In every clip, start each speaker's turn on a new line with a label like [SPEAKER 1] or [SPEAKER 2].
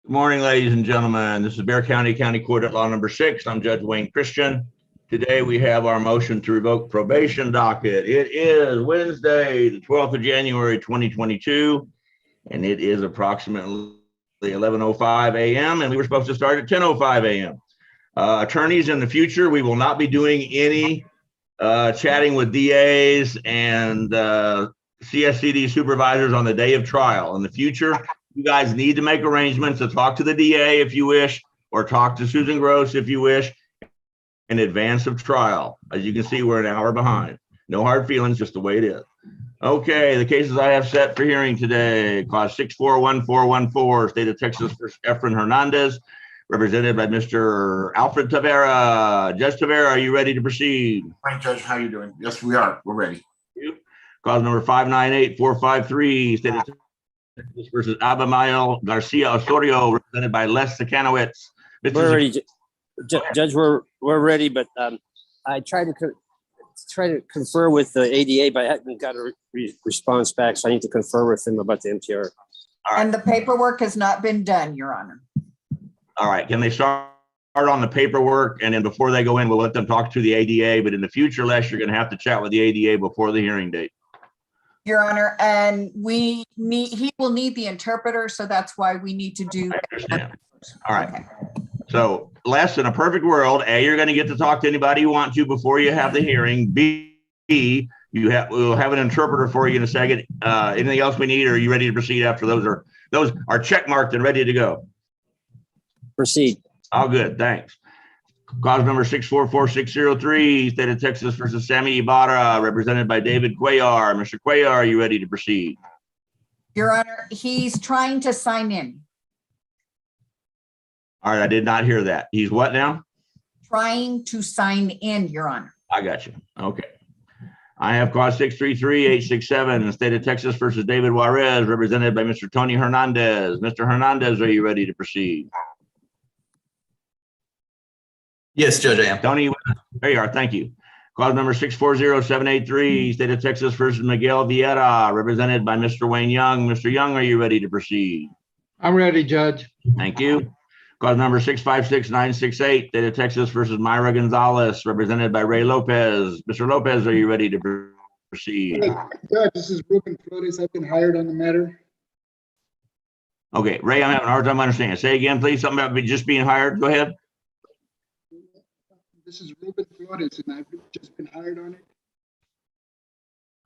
[SPEAKER 1] Good morning, ladies and gentlemen. This is Bear County Court at Law Number 6. I'm Judge Wayne Christian. Today we have our motion to revoke probation docket. It is Wednesday, the 12th of January, 2022, and it is approximately 11:05 a.m. and we were supposed to start at 10:05 a.m. Attorneys, in the future, we will not be doing any chatting with DAs and CSCD supervisors on the day of trial. In the future, you guys need to make arrangements to talk to the DA if you wish, or talk to Susan Gross if you wish, in advance of trial. As you can see, we're an hour behind. No hard feelings, just the way it is. Okay, the cases I have set for hearing today: cause 641414, State of Texas versus Efren Hernandez, represented by Mr. Alfred Tavera. Judge Tavera, are you ready to proceed?
[SPEAKER 2] Fine, Judge. How are you doing? Yes, we are. We're ready.
[SPEAKER 1] Cause number 598453, State of Texas versus Abimael Garcia Osorio, represented by Les Sakanowitz.
[SPEAKER 3] We're ready, Judge. We're ready, but I tried to confer with the ADA, but I haven't got a response back, so I need to confer with them about the MTR.
[SPEAKER 4] Right. And the paperwork has not been done, Your Honor.
[SPEAKER 1] All right. Can they start on the paperwork, and then before they go in, we'll let them talk to the ADA? But in the future, Les, you're going to have to chat with the ADA before the hearing date,
[SPEAKER 4] Your Honor, and he will need the interpreter, so that's why we need to do.
[SPEAKER 1] I understand. All right. Okay. So, Les, in a perfect world, A, you're going to get to talk to anybody you want to before you have the hearing. B, we'll have an interpreter for you in a second. Anything else we need, or are you ready to proceed after those are check marked and ready to go?
[SPEAKER 3] Proceed.
[SPEAKER 1] All good, thanks. Cause number 644603, State of Texas versus Sammy Ibarra, represented by David Cuellar. Mr. Cuellar, are you ready to proceed?
[SPEAKER 4] Your Honor, he's trying to sign in.
[SPEAKER 1] All right, I did not hear that. He's what now?
[SPEAKER 4] Trying to sign in, Your Honor.
[SPEAKER 1] I got you. Okay. I have cause 633867, State of Texas versus David Juarez, represented by Mr. Tony Hernandez. Mr. Hernandez, are you ready to proceed?
[SPEAKER 5] Yes, Judge, I am.
[SPEAKER 1] Tony, there you are. Thank you. Cause number 640783, State of Texas versus Miguel Vieira, represented by Mr. Wayne Young. Mr. Young, are you ready to proceed?
[SPEAKER 6] I'm ready, Judge.
[SPEAKER 1] Thank you. Cause number 656968, State of Texas versus Myra Gonzalez, represented by Ray Lopez. Mr. Lopez, are you ready to proceed?
[SPEAKER 6] Hey, Judge, this is Ruben Flores. I've been hired on the matter.
[SPEAKER 1] Okay, Ray, I'm having a hard time understanding. Say again, please. Something about just being hired. Go ahead.
[SPEAKER 6] This is Ruben Flores, and I've just been hired on it.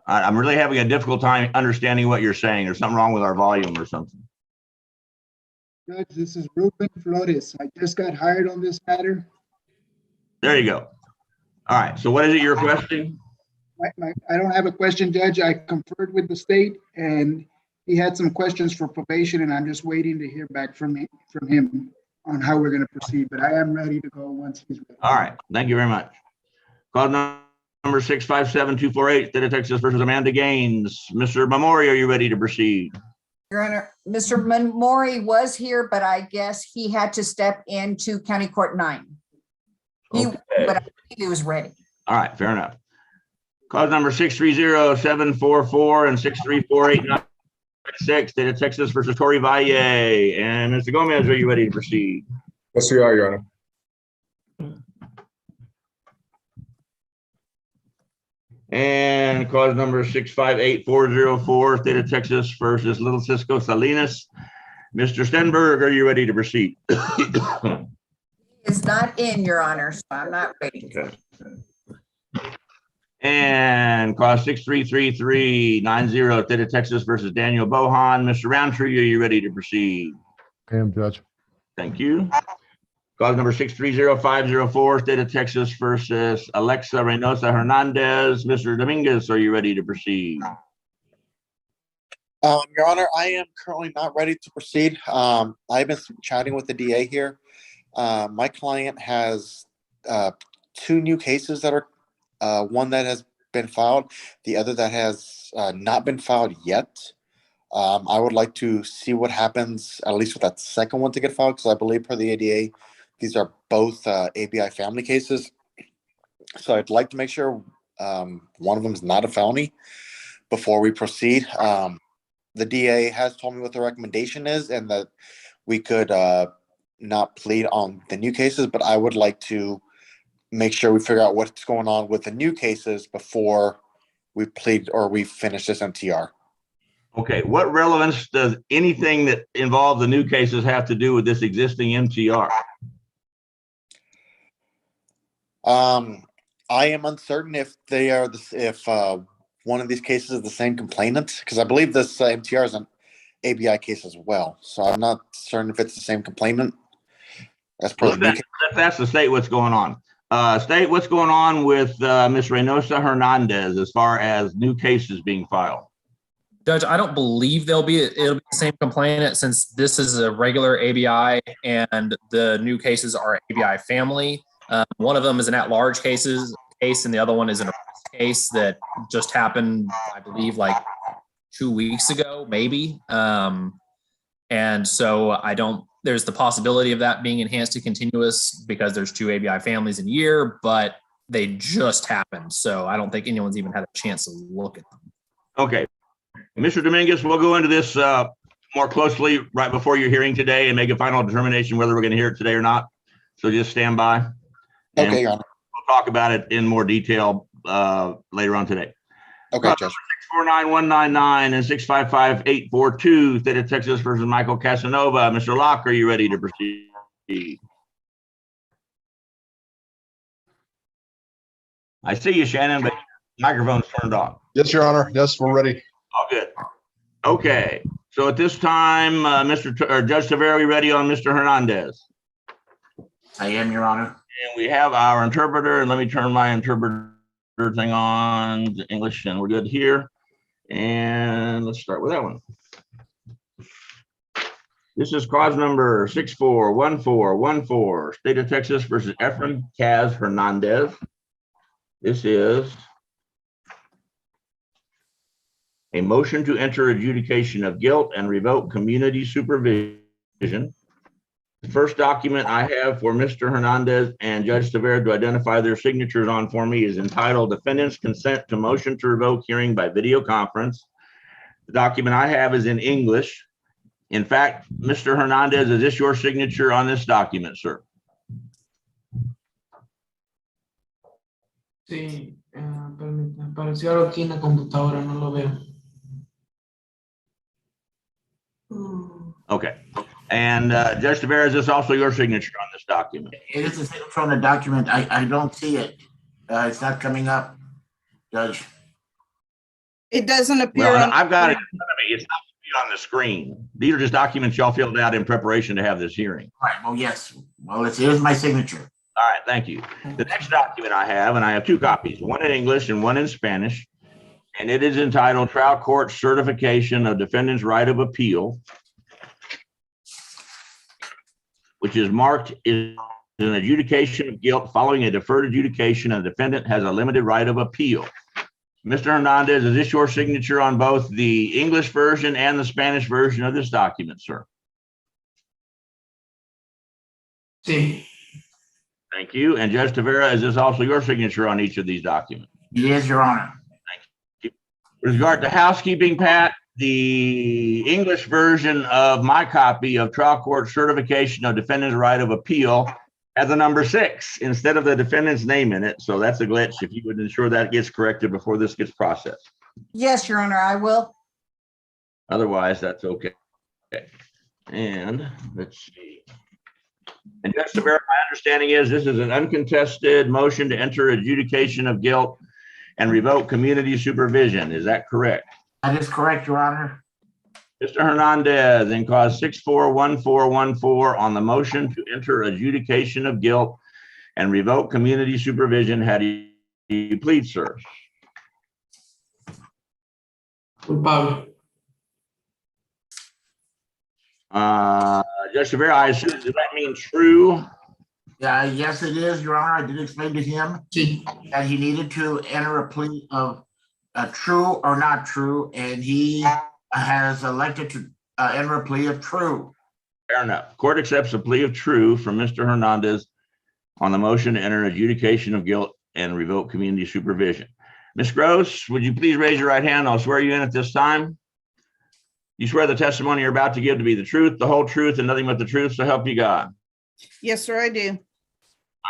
[SPEAKER 1] I'm really having a difficult time understanding what you're saying. There's something wrong with our volume or something.
[SPEAKER 6] Judge, this is Ruben Flores. I just got hired on this matter.
[SPEAKER 1] There you go. All right. So what is it you're requesting?
[SPEAKER 6] I don't have a question, Judge. I conferred with the state, and he had some questions for probation, and I'm just waiting to hear back from him on how we're going to proceed. But I am ready to go once he's ready.
[SPEAKER 1] All right. Thank you very much. Call number 657248, State of Texas versus Amanda Gaines. Mr. Mamori, are you ready to proceed?
[SPEAKER 4] Your Honor, Mr. Mamori was here, but I guess he had to step into County Court 9. But I think he was ready.
[SPEAKER 1] All right, fair enough. Cause number 630744 and 634896, State of Texas versus Torrey Valle. And Mr. Gomez, are you ready to proceed?
[SPEAKER 7] Yes, we are, Your Honor.
[SPEAKER 1] And cause number 658404, State of Texas versus Little Cisco Salinas. Mr. Stenberg, are you ready to proceed?
[SPEAKER 4] It's not in, Your Honor, so I'm not ready.
[SPEAKER 1] Okay. And cause 633390, State of Texas versus Daniel Bohan. Mr. Roundtree, are you ready to proceed?
[SPEAKER 7] I am, Judge.
[SPEAKER 1] Thank you. Cause number 630504, State of Texas versus Alexa Reynosa Hernandez. Mr. Dominguez, are you ready to proceed?
[SPEAKER 8] Your Honor, I am currently not ready to proceed. I've been chatting with the DA here. My client has 2 new cases that are one that has been filed, the other that has not been filed yet. I would like to see what happens, at least with that second one to get filed, because I believe per the ADA, these are both ABI family cases. So I'd like to make sure one of them is not a felony before we proceed. The DA has told me what the recommendation is, and that we could not plead on the new cases, but I would like to make sure we figure out what's going on with the new cases before we plead or we finish this MTR.
[SPEAKER 1] Okay, what relevance does anything that involves the new cases have to do with this existing MTR?
[SPEAKER 8] I am uncertain if they are if one of these cases is the same complainant, because I believe this MTR is an ABI case as well. So I'm not certain if it's the same complainant as per the new case.
[SPEAKER 1] That's the state what's going on. State, what's going on with Ms. Reynosa Hernandez as far as new cases being filed?
[SPEAKER 9] Judge, I don't believe it'll be the same complainant, since this is a regular ABI and the new cases are ABI family. One of them is an at-large case, and the other one is an arrest case that just happened, I believe, like 2 weeks ago, maybe. And so there's the possibility of that being enhanced to continuous because there's 2 ABI families in a year, but they just happened. So I don't think anyone's even had a chance to look at them.
[SPEAKER 1] Okay. Mr. Dominguez, we'll go into this more closely right before your hearing today and make a final determination whether we're going to hear it today or not. So just stand by.
[SPEAKER 8] Okay, Your Honor.
[SPEAKER 1] We'll talk about it in more detail later on today.
[SPEAKER 8] Okay, Judge.
[SPEAKER 1] 649-199 and 655-842, State of Texas versus Michael Casanova. Mr. Locke, are you ready to proceed? I see you, Shannon, but microphone's turned off.
[SPEAKER 7] Yes, Your Honor. Yes, we're ready.
[SPEAKER 1] All good. Okay. So at this time, Judge Tavera, are we ready on Mr. Hernandez?
[SPEAKER 2] I am, Your Honor.
[SPEAKER 1] And we have our interpreter, and let me turn my interpreter thing on to English, and we're good here. And let's start with that one. This is cause number 641414, State of Texas versus Efren Kaz Hernandez. This is a motion to enter adjudication of guilt and revoke community supervision. The first document I have for Mr. Hernandez and Judge Tavera to identify their signatures on for me is entitled Defendant's Consent to Motion to Revoke Hearing by Video Conference. The document I have is in English. In fact, Mr. Hernandez, is this your signature on this document, sir?
[SPEAKER 10] Sí, permítame, apareció algo aquí en la computadora, no lo veo.
[SPEAKER 1] Okay. And Judge Tavera, is this also your signature on this document?
[SPEAKER 2] It is a signature on the document. I don't see it. It's not coming up, Judge.
[SPEAKER 11] It doesn't appear.
[SPEAKER 1] Well,
[SPEAKER 11] on
[SPEAKER 1] I've got it in front of me. It's not on the screen. These are just documents y'all filled out in preparation to have this hearing.
[SPEAKER 2] All right. Well, yes. Well, it is my signature.
[SPEAKER 1] All right, thank you. The next document I have, and I have 2 copies, one in English and one in Spanish, and it is entitled Trial Court Certification of Defendant's Right of Appeal, which is marked as an adjudication of guilt following a deferred adjudication, and the defendant has a limited right of appeal. Mr. Hernandez, is this your signature on both the English version and the Spanish version of this document, sir?
[SPEAKER 10] Sí.
[SPEAKER 1] Thank you. And Judge Tavera, is this also your signature on each of these documents?
[SPEAKER 2] It is, Your Honor.
[SPEAKER 1] With regard to housekeeping, Pat, the English version of my copy of Trial Court Certification of Defendant's Right of Appeal has a number 6 instead of the defendant's name in it. So that's a glitch. If you would ensure that gets corrected before this gets processed.
[SPEAKER 4] Yes, Your Honor, I will.
[SPEAKER 1] Otherwise, that's okay. And let's see. And Judge Tavera, my understanding is this is an uncontested motion to enter adjudication of guilt and revoke community supervision. Is that correct?
[SPEAKER 2] That is correct, Your Honor.
[SPEAKER 1] Mr. Hernandez, in cause 641414 on the motion to enter adjudication of guilt and revoke community supervision, how do you plead, sir?
[SPEAKER 10] Culpable.
[SPEAKER 1] Judge Tavera, I assume, does that mean true?
[SPEAKER 2] Yes, it is, Your Honor. I did explain to him
[SPEAKER 10] Sí.
[SPEAKER 2] that he needed to enter a plea of true or not true, and he has elected to enter a plea of true.
[SPEAKER 1] Fair enough. Court accepts a plea of true from Mr. Hernandez on the motion to enter adjudication of guilt and revoke community supervision. Ms. Gross, would you please raise your right hand? I'll swear you in at this time. You swear the testimony you're about to give to be the truth, the whole truth, and nothing but the truth, so help you God.
[SPEAKER 11] Yes, sir, I do.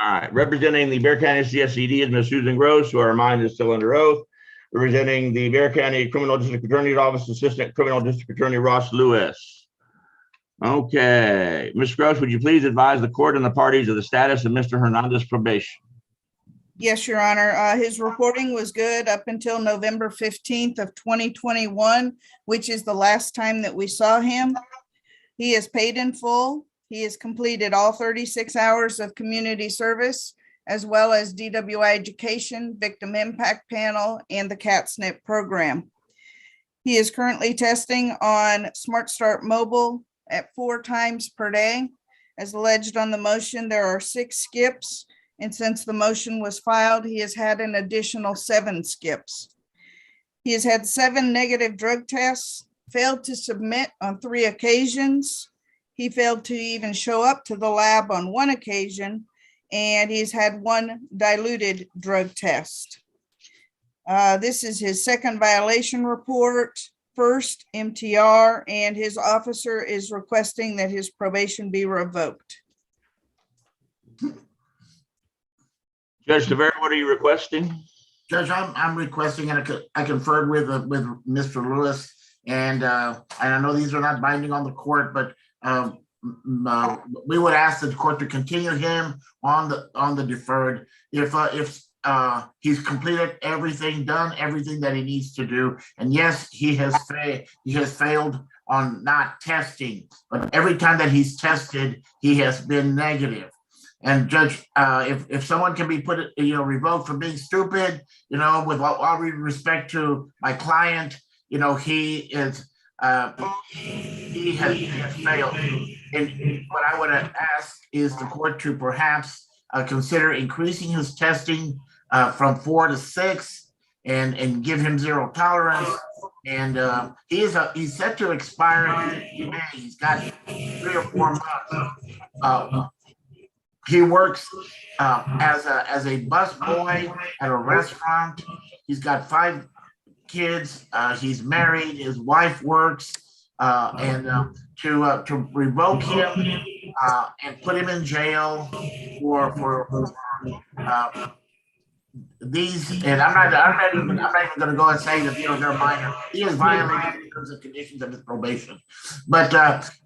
[SPEAKER 1] All right. Representing the Bear County CSCD is Ms. Susan Gross, who our mind is still under oath. Representing the Bear County Criminal District Attorney's Office, Assistant Criminal District Attorney Ross Lewis. Okay. Ms. Gross, would you please advise the court and the parties of the status of Mr. Hernandez's probation?
[SPEAKER 11] Yes, Your Honor. His reporting was good up until November 15th of 2021, which is the last time that we saw him. He is paid in full. He has completed all 36 hours of community service, as well as DWI education, victim impact panel, and the CAT-SNP program. He is currently testing on Smart Start Mobile at 4 times per day. As alleged on the motion, there are 6 skips. And since the motion was filed, he has had an additional 7 skips. He has had 7 negative drug tests, failed to submit on 3 occasions. He failed to even show up to the lab on 1 occasion, and he's had 1 diluted drug test. This is his 2nd violation report, 1st MTR, and his officer is requesting that his probation be revoked.
[SPEAKER 1] Judge Tavera, what are you requesting?
[SPEAKER 2] Judge, I'm requesting, and I conferred with Mr. Lewis, and I know these are not binding on the court, but we would ask the court to continue him on the deferred. If he's completed everything, done everything that he needs to do, and yes, he has failed on not testing, but every time that he's tested, he has been negative. And Judge, if someone can be revoked for being stupid, with all respect to my client, he has failed. And what I would ask is the court to perhaps consider increasing his testing from 4 to 6 and give him 0 tolerance. And he's set to expire in May. He's got 3 or 4 months. He works as a bus boy at a restaurant. He's got 5 kids. He's married. His wife works. And to revoke him and put him in jail for these, and I'm not even going to go and say that they're minor. He is violating the terms and conditions of his probation, but the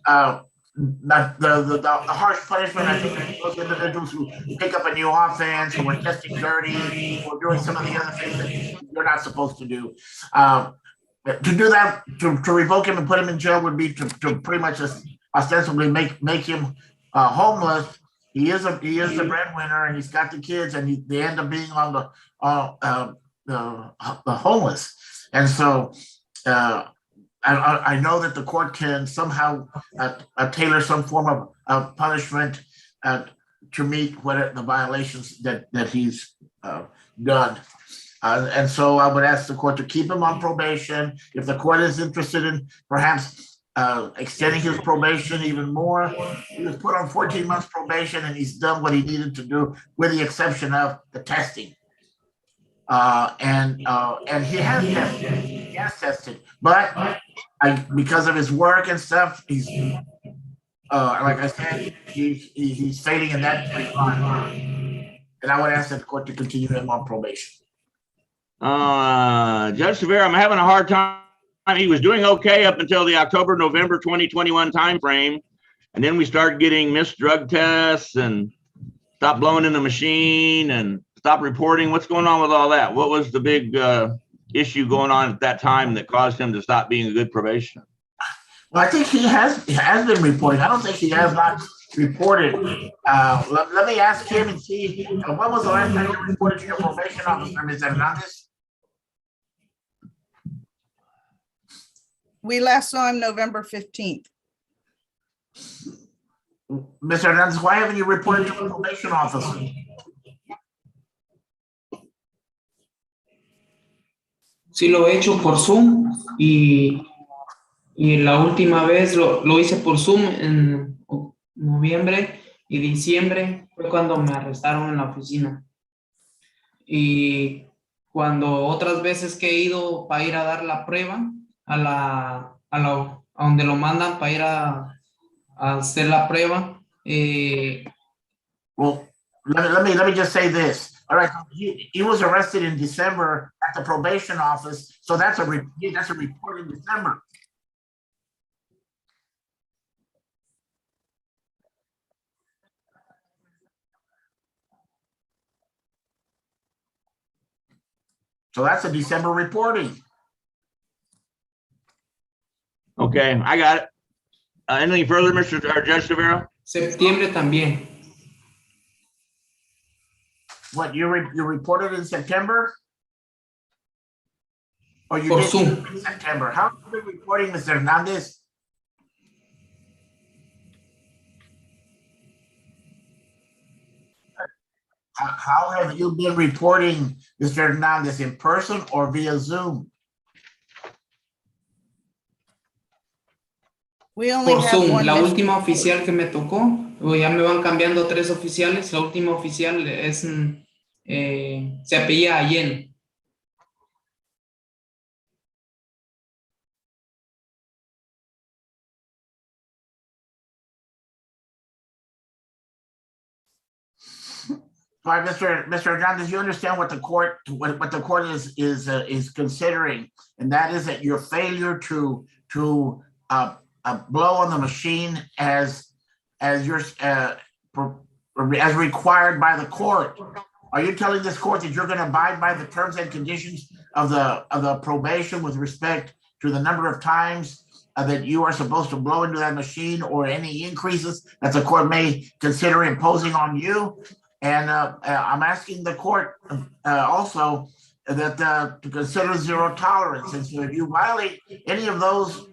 [SPEAKER 2] harsh punishment, I think, those individuals who pick up a new offense, who are testing dirty, or doing some of the other things that you're not supposed to do. To do that, to revoke him and put him in jail would be to pretty much ostensibly make him homeless. He is the breadwinner, and he's got the kids, and they end up being on the homeless. And so I know that the court can somehow tailor some form of punishment to meet what the violations that he's done. And so I would ask the court to keep him on probation. If the court is interested in perhaps extending his probation even more, he was put on 14 months probation, and he's done what he needed to do, with the exception of the testing. And he has tested. He has tested, but because of his work and stuff, he's like I said, he's failing in that regard. And I would ask the court to continue him on probation.
[SPEAKER 1] Judge Severe, I'm having a hard time. He was doing okay up until the October-November 2021 timeframe. And then we started getting missed drug tests and stopped blowing in the machine and stopped reporting. What's going on with all that? What was the big issue going on at that time that caused him to stop being a good probationer?
[SPEAKER 2] Well, I think he has been reporting. I don't think he has not reported. Let me ask him and see, when was the last time you reported to your probation officer, Ms. Hernandez?
[SPEAKER 11] We last saw him November 15th.
[SPEAKER 2] Mr. Hernandez, why haven't you reported to the probation officer?
[SPEAKER 10] Sí, lo he hecho por Zoom y la última vez lo hice por Zoom en noviembre y diciembre, fue cuando me arrestaron en la oficina. Y cuando otras veces que he ido para ir a dar la prueba a a donde lo mandan para ir a hacer la prueba.
[SPEAKER 2] Well, let me just say this. All right, he was arrested in December at the probation office, so that's a report in December. So that's a December reporting.
[SPEAKER 1] Okay, I got it. Anything further, Judge Severo?
[SPEAKER 10] Septiembre también.
[SPEAKER 2] What, you reported in September? Or you
[SPEAKER 10] Por
[SPEAKER 2] did
[SPEAKER 10] Zoom.
[SPEAKER 2] in September? How have you been reporting, Mr. Hernandez? How have you been reporting, Mr. Hernandez, in person or via Zoom?
[SPEAKER 11] We only
[SPEAKER 10] Por
[SPEAKER 11] have
[SPEAKER 10] Zoom.
[SPEAKER 11] one.
[SPEAKER 10] La
[SPEAKER 11] Mr.
[SPEAKER 10] última oficial que me tocó, ya me van cambiando 3 oficiales. La última oficial es, se apellida Allen.
[SPEAKER 2] All right, Mr. Hernandez, you understand what the court is considering, and that is that your failure to blow on the machine as required by the court. Are you telling this court that you're going to abide by the terms and conditions of the probation with respect to the number of times that you are supposed to blow into that machine, or any increases that the court may consider imposing on you? And I'm asking the court also that to consider zero tolerance. And so if you violate any of those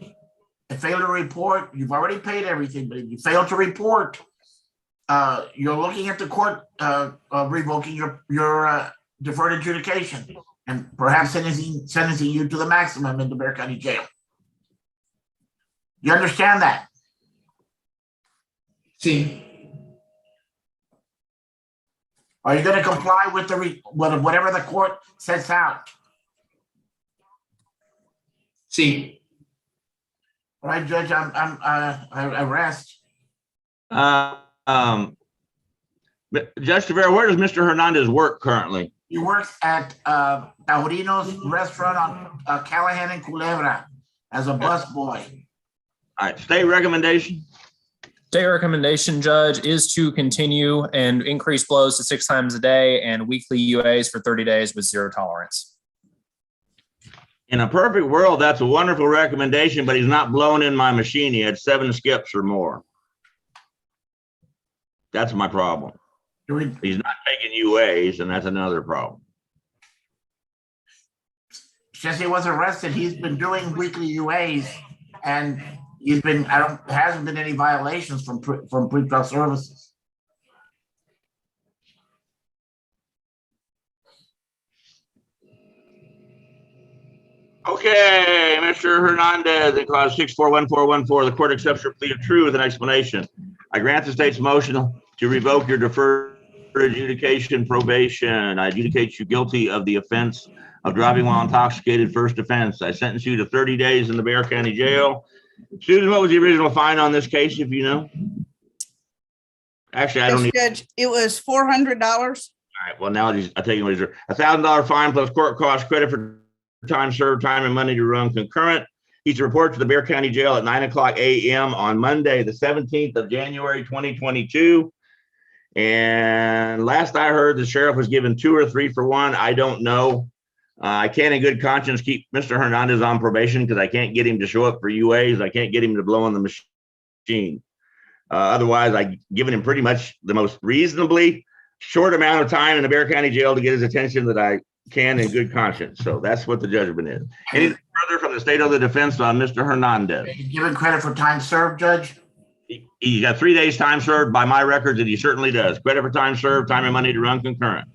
[SPEAKER 2] and fail to report, you've already paid everything, but if you fail to report, you're looking at the court revoking your deferred adjudication and perhaps sentencing you to the maximum in the Bexar County Jail. You understand that?
[SPEAKER 10] Sí.
[SPEAKER 2] Are you going to comply with whatever the court sets out?
[SPEAKER 10] Sí.
[SPEAKER 2] All right, Judge, I rest.
[SPEAKER 1] Judge Severo, where does Mr. Hernandez work currently?
[SPEAKER 2] He works at Taurino's restaurant on Callahan and Culebra as a busboy.
[SPEAKER 1] All right, state recommendation?
[SPEAKER 9] State recommendation, Judge, is to continue and increase blows to 6 times a day and weekly UAs for 30 days with zero tolerance.
[SPEAKER 1] In a perfect world, that's a wonderful recommendation, but he's not blowing in my machine. He had 7 skips or more. That's my problem. He's not taking UAs, and that's another problem.
[SPEAKER 2] Since he was arrested, he's been doing weekly UAs, and hasn't been any violations from pretrial services.
[SPEAKER 1] Okay, Mr. Hernandez, in clause 641414, the court accepts your plea of truth with an explanation. I grant the state's motion to revoke your deferred adjudication probation. I adjudicate you guilty of the offense of driving while intoxicated, first offense. I sentence you to 30 days in the Bexar County Jail. Susan, what was the original fine on this case, if you know? Actually, I don't need.
[SPEAKER 11] Judge, it was $400.
[SPEAKER 1] All right, well, now I take it with $1,000 fine plus court cost, credit for time served, time and money to run concurrent. He's to report to the Bexar County Jail at 9:00 a.m. on Monday, the 17th of January, 2022. And last I heard, the sheriff was given 2 or 3 for 1. I don't know. I can't in good conscience keep Mr. Hernandez on probation because I can't get him to show up for UAs. I can't get him to blow on the machine. Otherwise, I've given him pretty much the most reasonably short amount of time in the Bexar County Jail to get his attention that I can in good conscience. So that's what the judgment is. Anything further from the state of the defense on Mr. Hernandez?
[SPEAKER 2] Given credit for time served, Judge?
[SPEAKER 1] He got 3 days time served by my records, and he certainly does. Credit for time served, time and money to run concurrent.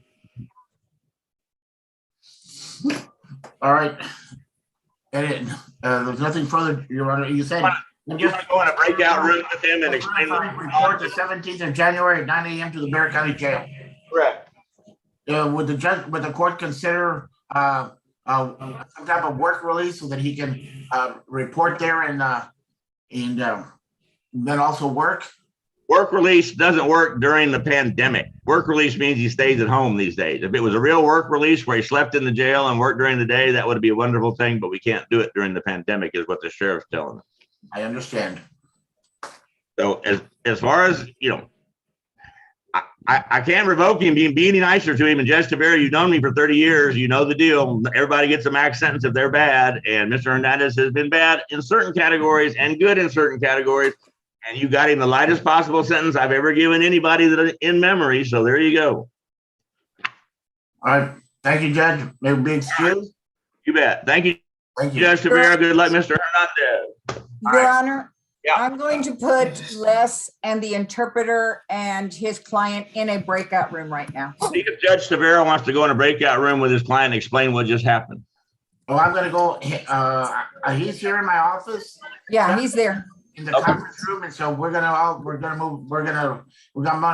[SPEAKER 2] All right. And there's nothing further, Your Honor. You said
[SPEAKER 1] you want to go in a breakout room with him and explain the
[SPEAKER 2] report the 17th of January at 9 a.m. to the Bexar County Jail.
[SPEAKER 1] Correct.
[SPEAKER 2] Would the court consider some type of work release so that he can report there and And then also work.
[SPEAKER 1] Work release doesn't work during the pandemic. Work release means he stays at home these days. If it was a real work release where he slept in the jail and worked during the day, that would be a wonderful thing, but we can't do it during the pandemic is what the sheriff's telling us.
[SPEAKER 2] I understand.
[SPEAKER 1] So as far as, you know, I can't revoke him, be any nicer to him. And Judge Tavera, you've known me for 30 years. You know the deal. Everybody gets a max sentence if they're bad. And Mr. Hernandez has been bad in certain categories and good in certain categories. And you got him the lightest possible sentence I've ever given anybody that in memory. So there you go.
[SPEAKER 2] All right. Thank you, Judge. Maybe be excused.
[SPEAKER 1] You bet. Thank you,
[SPEAKER 2] Thank you.
[SPEAKER 1] Judge Tavera. Good luck, Mr. Hernandez.
[SPEAKER 4] Your Honor,
[SPEAKER 1] Yeah.
[SPEAKER 4] I'm going to put Les and the interpreter and his client in a breakout room right now.
[SPEAKER 1] See if Judge Tavera wants to go in a breakout room with his client and explain what just happened.
[SPEAKER 2] Oh, I'm gonna go, he's here in my office
[SPEAKER 4] Yeah, he's there.
[SPEAKER 2] in the conference room, and so we're gonna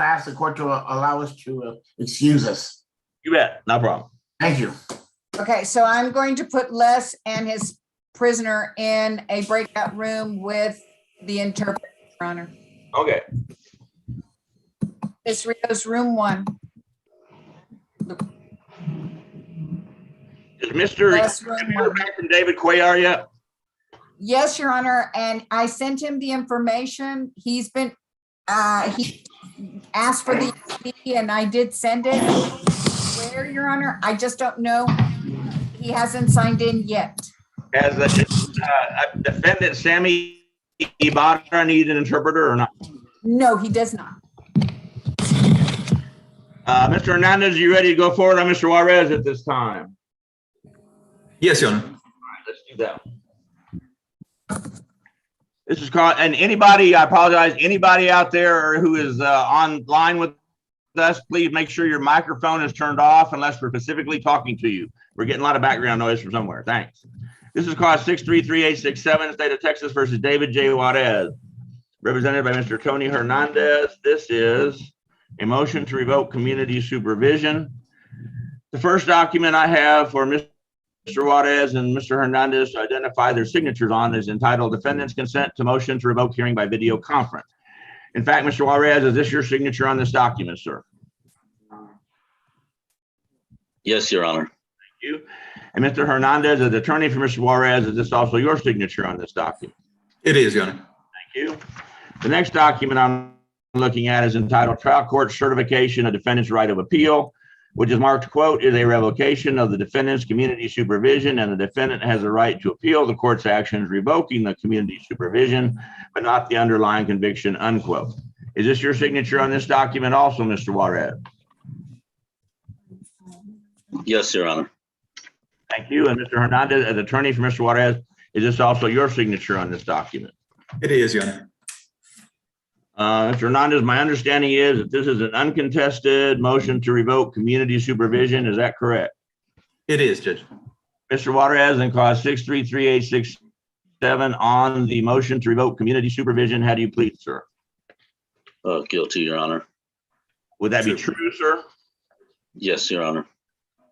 [SPEAKER 2] ask the court to allow us to excuse us.
[SPEAKER 1] You bet. No problem.
[SPEAKER 2] Thank you.
[SPEAKER 4] Okay, so I'm going to put Les and his prisoner in a breakout room with the interpreter, Your Honor.
[SPEAKER 1] Okay.
[SPEAKER 4] Ms. Rios, room 1.
[SPEAKER 1] Is Mr.
[SPEAKER 4] Les, room
[SPEAKER 1] Have you heard
[SPEAKER 4] 1.
[SPEAKER 1] back from David Cuellar yet?
[SPEAKER 4] Yes, Your Honor, and I sent him the information. He's been, he asked for the EP and I did send it. Where, Your Honor? I just don't know. He hasn't signed in yet.
[SPEAKER 1] Has the defendant Sammy Ibarra need an interpreter or not?
[SPEAKER 4] No, he does not.
[SPEAKER 1] Mr. Hernandez, are you ready to go forward on Mr. Juarez at this time?
[SPEAKER 5] Yes, Your Honor.
[SPEAKER 1] All right, let's do that. This is called, and anybody, I apologize, anybody out there who is online with us, please make sure your microphone is turned off unless we're specifically talking to you. We're getting a lot of background noise from somewhere. Thanks. This is cause 633-867, State of Texas versus David J. Juarez, represented by Mr. Tony Hernandez. This is a motion to revoke community supervision. The first document I have for Mr. Juarez and Mr. Hernandez to identify their signatures on is entitled Defendant's Consent to Motion to Revoke Hearing by Video Conference. In fact, Mr. Juarez, is this your signature on this document, sir?
[SPEAKER 12] Yes, Your Honor.
[SPEAKER 1] Thank you. And Mr. Hernandez, as attorney for Mr. Juarez, is this also your signature on this document?
[SPEAKER 5] It is, Your Honor.
[SPEAKER 1] Thank you. The next document I'm looking at is entitled Trial Court Certification of Defendant's Right of Appeal, which is marked, quote, is a revocation of the defendant's community supervision, and the defendant has a right to appeal the court's actions revoking the community supervision, but not the underlying conviction, unquote. Is this your signature on this document also, Mr. Juarez?
[SPEAKER 12] Yes, Your Honor.
[SPEAKER 1] Thank you. And Mr. Hernandez, as attorney for Mr. Juarez, is this also your signature on this document?
[SPEAKER 5] It is, Your Honor.
[SPEAKER 1] Mr. Hernandez, my understanding is that this is an uncontested motion to revoke community supervision. Is that correct?
[SPEAKER 5] It is, Judge.
[SPEAKER 1] Mr. Juarez, in cause 633-867 on the motion to revoke community supervision, how do you plead, sir?
[SPEAKER 12] Guilty, Your Honor.
[SPEAKER 1] Would that be true, sir?
[SPEAKER 12] Yes, Your Honor.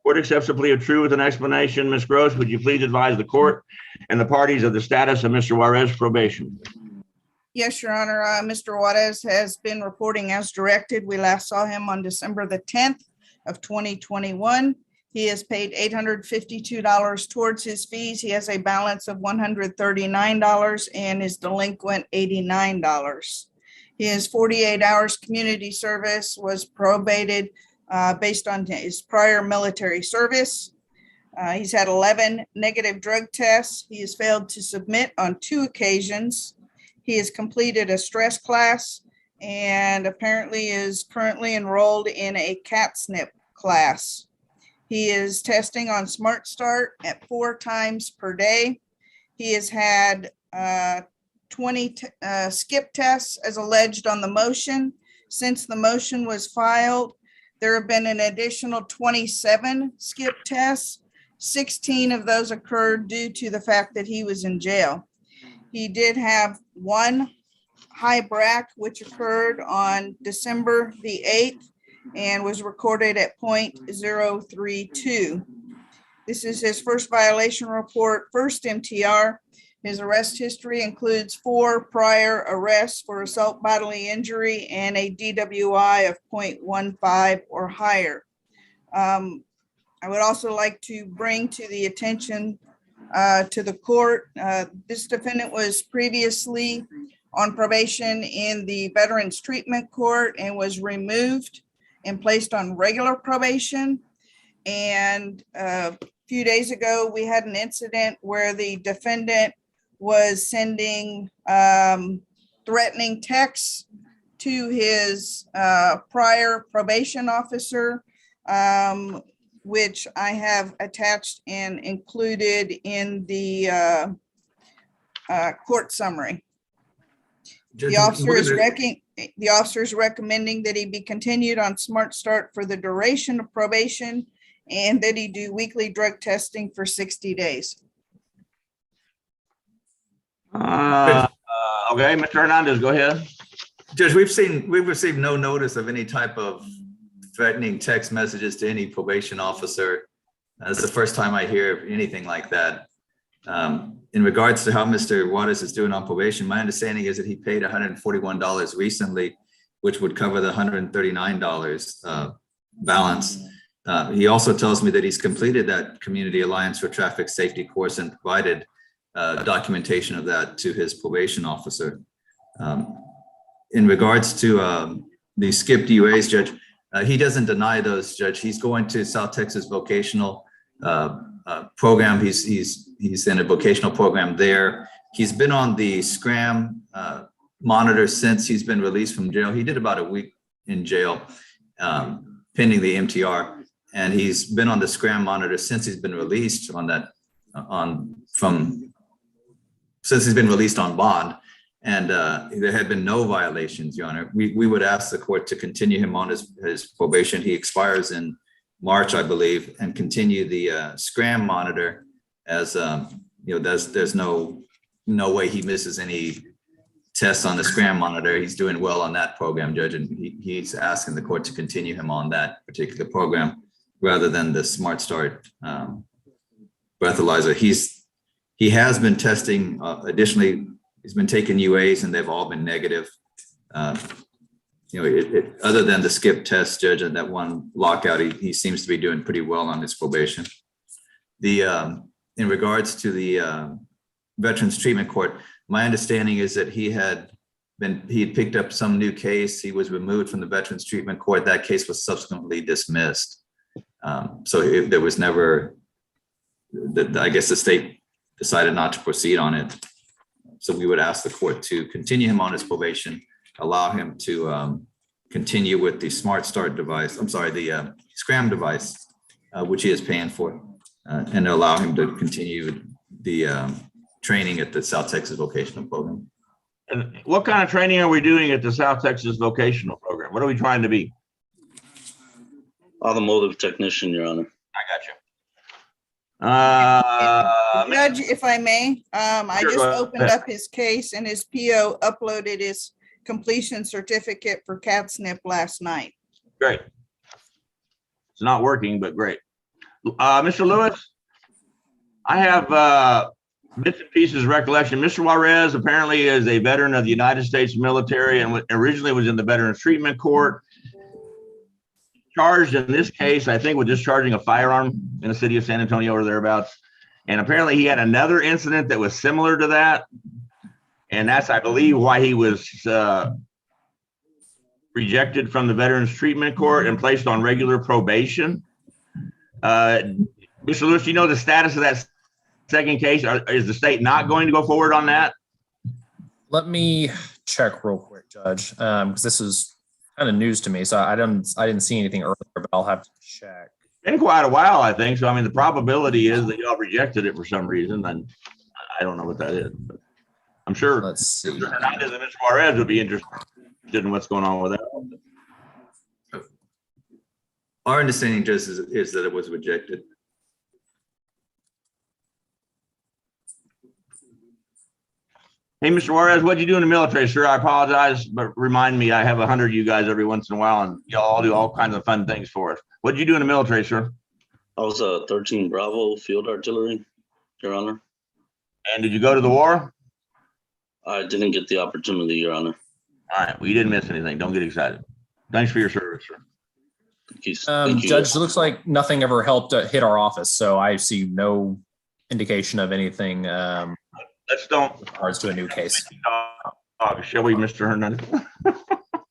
[SPEAKER 1] Court accepts a plea of true with an explanation. Ms. Gross, would you please advise the court and the parties of the status of Mr. Juarez's probation?
[SPEAKER 11] Yes, Your Honor. Mr. Juarez has been reporting as directed. We last saw him on December the 10th of 2021. He has paid $852 towards his fees. He has a balance of $139 and is delinquent $89. His 48 hours community service was probated based on his prior military service. He's had 11 negative drug tests. He has failed to submit on 2 occasions. He has completed a stress class and apparently is currently enrolled in a CATSNP class. He is testing on Smart Start at 4 times per day. He has had 20 skip tests as alleged on the motion. Since the motion was filed, there have been an additional 27 skip tests. 16 of those occurred due to the fact that he was in jail. He did have 1 high BRAC, which occurred on December the 8th and was recorded at 0.032. This is his first violation report, first MTR. His arrest history includes 4 prior arrests for assault bodily injury and a DWI of 0.15 or higher. I would also like to bring to the attention to the court, this defendant was previously on probation in the Veterans Treatment Court and was removed and placed on regular probation. And a few days ago, we had an incident where the defendant was sending threatening texts to his prior probation officer, which I have attached and included in the court summary. The officer is recommending that he be continued on Smart Start for the duration of probation and that he do weekly drug testing for 60 days.
[SPEAKER 1] Okay, Mr. Hernandez, go ahead.
[SPEAKER 5] Judge, we've received no notice of any type of threatening text messages to any probation officer. It's the first time I hear anything like that. In regards to how Mr. Waters is doing on probation, my understanding is that he paid $141 recently, which would cover the $139 balance. He also tells me that he's completed that Community Alliance for Traffic Safety course and provided documentation of that to his probation officer. In regards to the skipped UAs, Judge, he doesn't deny those, Judge. He's going to South Texas Vocational Program. He's in a vocational program there. He's been on the Scram monitor since he's been released from jail. He did about a week in jail pending the MTR, and he's been on the Scram monitor since he's been released on that since he's been released on bond. And there had been no violations, Your Honor. We would ask the court to continue him on his probation. He expires in March, I believe, and continue the Scram monitor as, there's no way he misses any tests on the Scram monitor. He's doing well on that program, Judge, and he's asking the court to continue him on that particular program rather than the Smart Start breathalyzer. He has been testing additionally. He's been taking UAs and they've all been negative. Other than the skip test, Judge, and that one lockout, he seems to be doing pretty well on his probation. In regards to the Veterans Treatment Court, my understanding is that he had picked up some new case. He was removed from the Veterans Treatment Court. That case was subsequently dismissed. So there was never, I guess the state decided not to proceed on it. So we would ask the court to continue him on his probation, allow him to continue with the Smart Start device, the Scram device, which he is paying for, and allow him to continue the training at the South Texas Vocational Program.
[SPEAKER 1] And what kind of training are we doing at the South Texas Vocational Program? What are we trying to be?
[SPEAKER 12] Automotive technician, Your Honor.
[SPEAKER 1] I got you.
[SPEAKER 11] Judge, if I may, I
[SPEAKER 1] Sure,
[SPEAKER 11] just
[SPEAKER 1] go ahead.
[SPEAKER 11] opened up his case and his PO uploaded his completion certificate for CATSNP last night.
[SPEAKER 1] Great. It's not working, but great. Mr. Lewis, I have bits and pieces of recollection. Mr. Juarez apparently is a veteran of the United States military and originally was in the Veterans Treatment Court. Charged in this case, I think, with discharging a firearm in the city of San Antonio or thereabouts. And apparently he had another incident that was similar to that. And that's, I believe, why he was rejected from the Veterans Treatment Court and placed on regular probation. Mr. Lewis, do you know the status of that second case? Is the state not going to go forward on that?
[SPEAKER 9] Let me check real quick, Judge, because this is kind of news to me. So I didn't see anything earlier, but I'll have to check.
[SPEAKER 1] Been quite a while, I think. So, I mean, the probability is that y'all rejected it for some reason. And I don't know what that is, but I'm sure.
[SPEAKER 9] Let's see.
[SPEAKER 1] Mr. Hernandez and Mr. Juarez would be interested in what's going on with that.
[SPEAKER 5] Our understanding, Judge, is that it was rejected.
[SPEAKER 1] Hey, Mr. Juarez, what'd you do in the military, sir? I apologize, but remind me, I have 100 of you guys every once in a while, and y'all all do all kinds of fun things for us. What'd you do in the military, sir?
[SPEAKER 12] I was a 13 Bravo field artillery, Your Honor.
[SPEAKER 1] And did you go to the war?
[SPEAKER 12] I didn't get the opportunity, Your Honor.
[SPEAKER 1] All right, well, you didn't miss anything. Don't get excited. Thanks for your service, sir.
[SPEAKER 12] Thank you.
[SPEAKER 9] Judge, it looks like nothing ever helped hit our office, so I see no indication of anything
[SPEAKER 1] Let's don't.
[SPEAKER 9] in regards to a new case.
[SPEAKER 1] Shall we, Mr. Hernandez?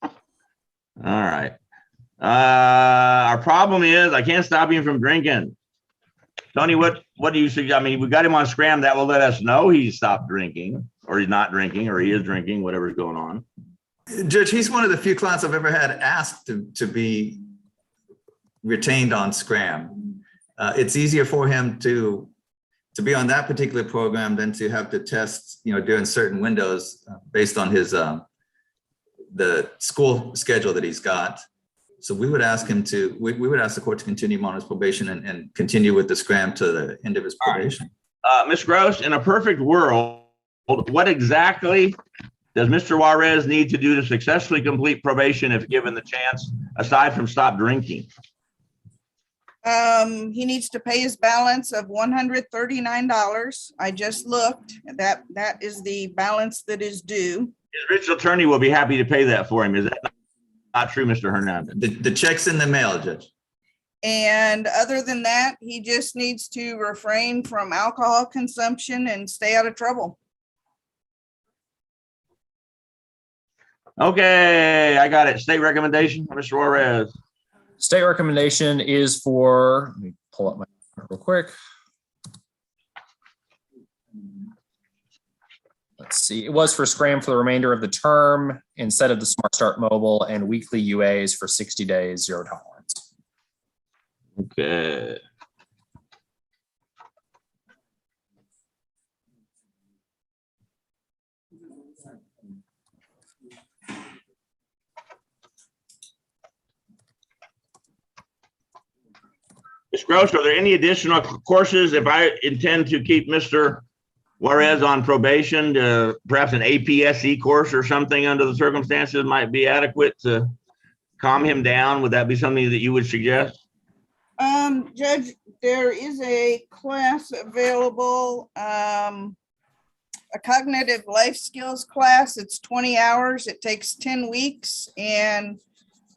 [SPEAKER 1] All right. Our problem is I can't stop him from drinking. Tony, what do you suggest? I mean, we got him on Scram. That will let us know he's stopped drinking, or he's not drinking, or he is drinking, whatever's going on.
[SPEAKER 5] Judge, he's one of the few clients I've ever had asked to be retained on Scram. It's easier for him to be on that particular program than to have to test, during certain windows based on his the school schedule that he's got. So we would ask him to, we would ask the court to continue him on his probation and continue with the Scram to the end of his probation.
[SPEAKER 1] Ms. Gross, in a perfect world, what exactly does Mr. Juarez need to do to successfully complete probation if given the chance, aside from stop drinking?
[SPEAKER 11] He needs to pay his balance of $139. I just looked. That is the balance that is due.
[SPEAKER 1] His rich attorney will be happy to pay that for him. Is that not true, Mr. Hernandez?
[SPEAKER 5] The check's in the mail, Judge.
[SPEAKER 11] And other than that, he just needs to refrain from alcohol consumption and stay out of trouble.
[SPEAKER 1] Okay, I got it. State recommendation, Mr. Juarez.
[SPEAKER 9] State recommendation is for, let me pull up my real quick. Let's see, it was for Scram for the remainder of the term instead of the Smart Start Mobile, and weekly UAs for 60 days, zero tolerance.
[SPEAKER 1] Okay. Ms. Gross, are there any additional courses if I intend to keep Mr. Juarez on probation, perhaps an APSE course or something under the circumstances might be adequate to calm him down? Would that be something that you would suggest?
[SPEAKER 11] Judge, there is a class available, a cognitive life skills class. It's 20 hours. It takes 10 weeks and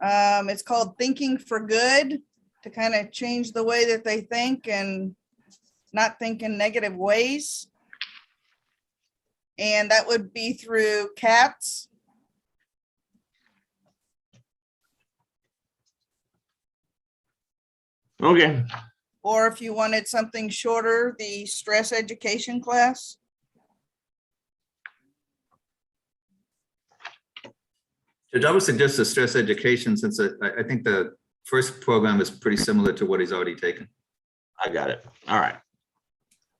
[SPEAKER 11] it's called Thinking for Good, to kind of change the way that they think and not think in negative ways. And that would be through CATS.
[SPEAKER 1] Okay.
[SPEAKER 11] Or if you wanted something shorter, the stress education class.
[SPEAKER 5] Judge, I would suggest the stress education since I think the first program is pretty similar to what he's already taken.
[SPEAKER 1] I got it. All right.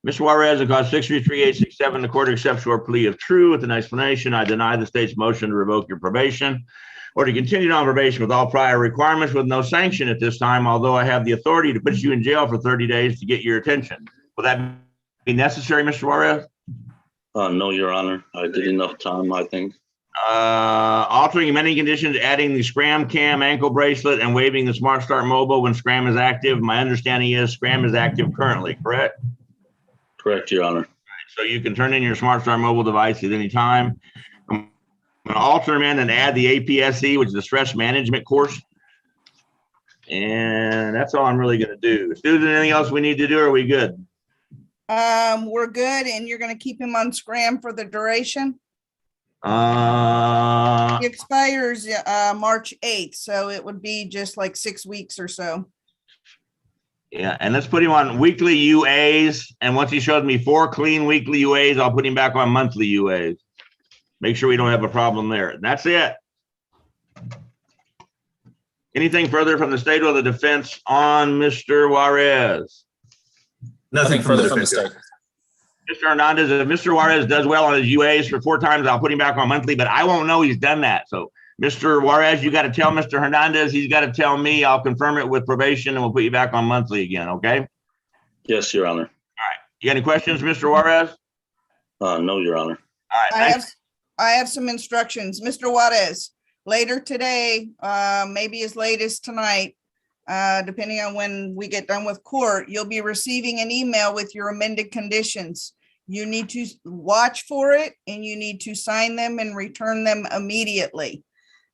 [SPEAKER 1] Mr. Juarez, in cause 633-867, the court accepts your plea of true with an explanation. I deny the state's motion to revoke your probation or to continue on probation with all prior requirements with no sanction at this time, although I have the authority to put you in jail for 30 days to get your attention. Will that be necessary, Mr. Juarez?
[SPEAKER 12] No, Your Honor. I did enough time, I think.
[SPEAKER 1] Altering many conditions, adding the Scram Cam ankle bracelet and waiving the Smart Start Mobile when Scram is active. My understanding is Scram is active currently, correct?
[SPEAKER 12] Correct, Your Honor.
[SPEAKER 1] So you can turn in your Smart Start Mobile device at any time. I'm going to alter them in and add the APSE, which is the stress management course. And that's all I'm really going to do. Susan, anything else we need to do? Or are we good?
[SPEAKER 11] We're good. And you're going to keep him on Scram for the duration? It expires March 8th, so it would be just like 6 weeks or so.
[SPEAKER 1] Yeah, and let's put him on weekly UAs. And once he shows me 4 clean weekly UAs, I'll put him back on monthly UAs. Make sure we don't have a problem there. That's it. Anything further from the state or the defense on Mr. Juarez?
[SPEAKER 5] Nothing further from the state.
[SPEAKER 1] Mr. Hernandez, if Mr. Juarez does well on his UAs for 4 times, I'll put him back on monthly, but I won't know he's done that. So Mr. Juarez, you got to tell Mr. Hernandez, he's got to tell me, I'll confirm it with probation and we'll put you back on monthly again. Okay.
[SPEAKER 12] Yes, Your Honor.
[SPEAKER 1] All right. You got any questions, Mr. Juarez?
[SPEAKER 12] No, Your Honor.
[SPEAKER 1] All right. Thanks.
[SPEAKER 11] I have some instructions. Mr. Juarez, later today, maybe as late as tonight, depending on when we get done with court, you'll be receiving an email with your amended conditions. You need to watch for it and you need to sign them and return them immediately.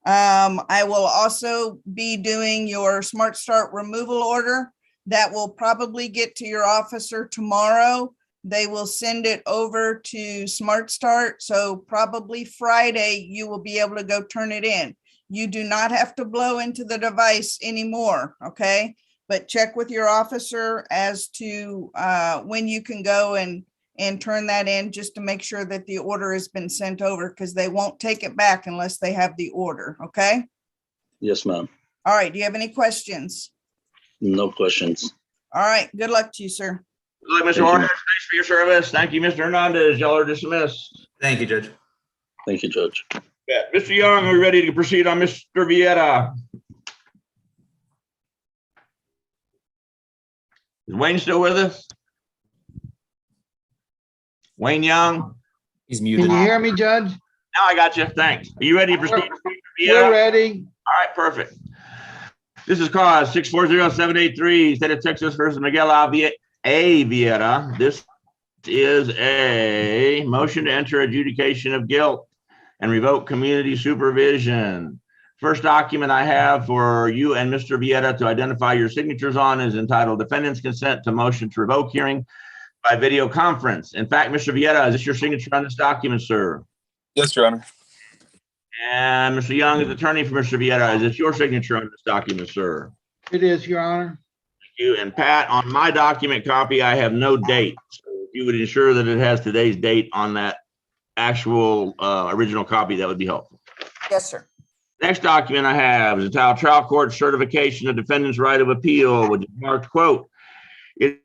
[SPEAKER 11] I will also be doing your Smart Start removal order. That will probably get to your officer tomorrow. They will send it over to Smart Start. So probably Friday, you will be able to go turn it in. You do not have to blow into the device anymore, okay? But check with your officer as to when you can go and turn that in, just to make sure that the order has been sent over, because they won't take it back unless they have the order, okay?
[SPEAKER 12] Yes, ma'am.
[SPEAKER 11] All right, do you have any questions?
[SPEAKER 12] No questions.
[SPEAKER 11] All right, good luck to you, sir.
[SPEAKER 1] Good luck, Mr. Ortiz. Thanks for your service. Thank you, Mr. Hernandez. Y'all are dismissed.
[SPEAKER 5] Thank you, Judge.
[SPEAKER 12] Thank you, Judge.
[SPEAKER 1] Yeah. Mr. Young, are we ready to proceed on Mr. Vieta? Is Wayne still with us? Wayne Young?
[SPEAKER 9] He's
[SPEAKER 6] Can
[SPEAKER 9] muted.
[SPEAKER 6] you hear me, Judge?
[SPEAKER 1] Now I got you. Thanks. Are you ready to proceed? Mr. Vieta?
[SPEAKER 6] We're ready.
[SPEAKER 1] All right, perfect. This is cause 640-783, State of Texas versus Miguel A. Vieta. This is a motion to enter adjudication of guilt and revoke community supervision. First document I have for you and Mr. Vieta to identify your signatures on is entitled Defendant's Consent to Motion to Revoke Hearing by Video Conference. In fact, Mr. Vieta, is this your signature on this document, sir?
[SPEAKER 7] Yes, Your Honor.
[SPEAKER 1] And Mr. Young is attorney for Mr. Vieta. Is this your signature on this document, sir?
[SPEAKER 6] It is, Your Honor.
[SPEAKER 1] Thank you. And Pat, on my document copy, I have no date. So if you would ensure that it has today's date on that actual original copy, that would be helpful.
[SPEAKER 4] Yes, sir.
[SPEAKER 1] Next document I have is entitled Trial Court Certification of Defendant's Right of Appeal, which is marked, quote, "It